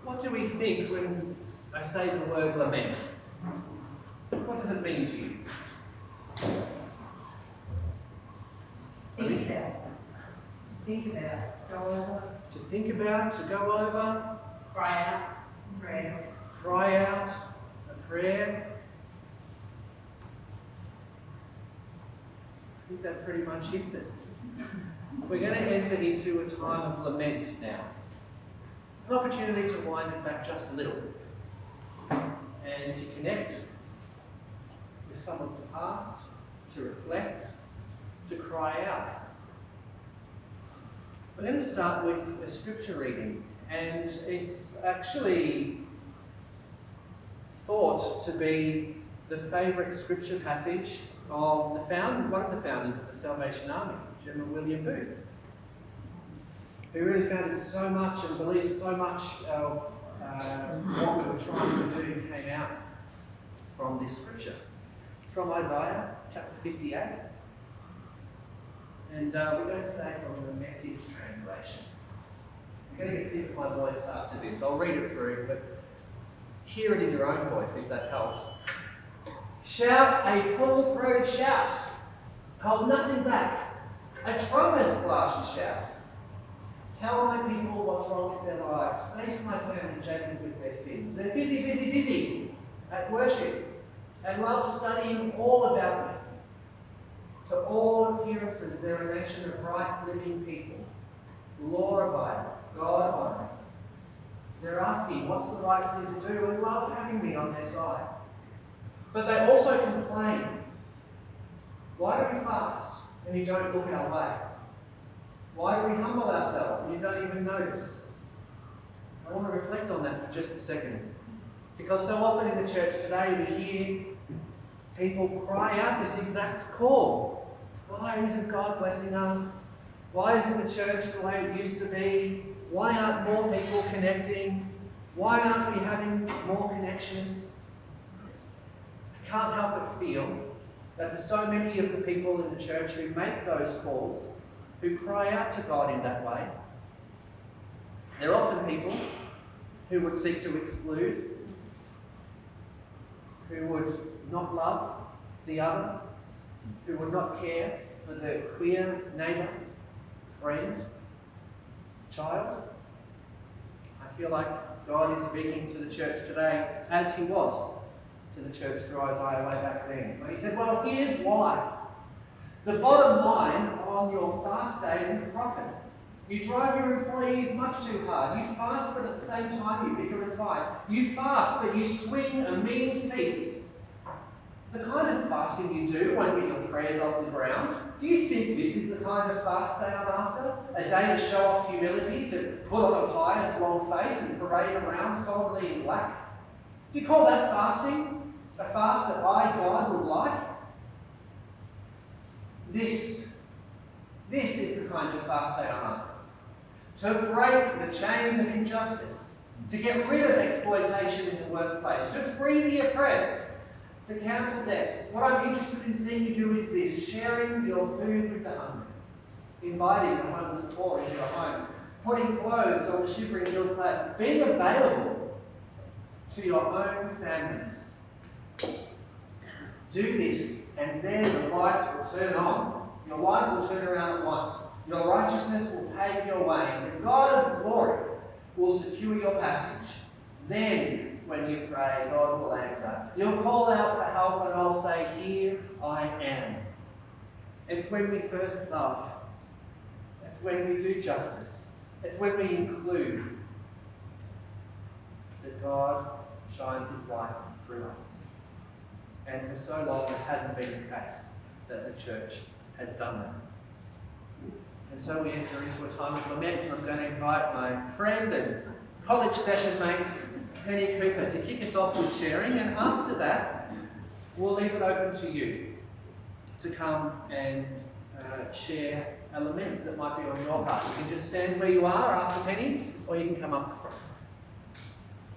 What do we think when I say the word lament? What does it mean to you? Think about. Go over. To think about, to go over, Cry out. Prayer. cry out, a prayer. I think that pretty much hits it. We're going to enter into a time of lament now. An opportunity to wind it back just a little and to connect with some of the past, to reflect, to cry out. We're going to start with a scripture reading, and it's actually thought to be the favourite scripture passage of one of the founders of the Salvation Army, General William Booth, who really founded so much and believed so much of what we were trying to do came out from this scripture. From Isaiah chapter 58. And we're going today from the Message translation. I'm going to get sick of my voice after this. I'll read it through, but hear it in your own voice if that helps. Shout a full-throated shout. Hold nothing back. A trumpet blast shout. Tell my people what's wrong with their lives. Face my family Jacob with their sins. They're busy, busy, busy at worship and love studying all about me. To all appearances, they're a nation of right living people, law-abiding, God-honoring. They're asking what's the right thing to do and love having me on their side. But they also complain. Why do we fast and you don't look our way? Why do we humble ourselves and you don't even notice? I want to reflect on that for just a second. Because so often in the church today we hear people cry out this exact call. Why isn't God blessing us? Why isn't the church the way it used to be? Why aren't more people connecting? Why aren't we having more connections? I can't help but feel that for so many of the people in the church who make those calls, who cry out to God in that way, they're often people who would seek to exclude, who would not love the other, who would not care for the queer neighbour, friend, child. I feel like God is speaking to the church today as he was to the church through Isaiah way back then. When he said, well, here's why. The bottom line on your fast days is profit. You drive your employees much too hard. You fast, but at the same time you bicker and fight. You fast, but you swing a mean feast. The kind of fasting you do won't get your prayers off the ground. Do you think this is the kind of fast they are after? A day to show off humility, to put on a pious long face and parade around solemnly in black? Do you call that fasting? A fast that I, God, would like? This is the kind of fast they are after. To break the chains of injustice, to get rid of exploitation in the workplace, to free the oppressed, to cancel debts. What I'm interested in seeing you do is this: sharing your food with the hungry, inviting the homeless poor into your homes, putting clothes on the shivering ill-clad, being available to your own families. Do this, and then the lights will turn on. Your life will turn around at once. Your righteousness will pave your way. The God of glory will secure your passage. Then, when you pray, God will answer. You'll call out for help, and I'll say, here I am. It's when we first love. It's when we do justice. It's when we include that God shines his light through us. And for so long, it hasn't been the case that the church has done that. And so we enter into a time of lament, and I'm going to invite my friend and college session mate, Penny Cooper, to kick us off with sharing, and after that, we'll leave it open to you to come and share a lament that might be on your heart. You can just stand where you are after Penny, or you can come up the front.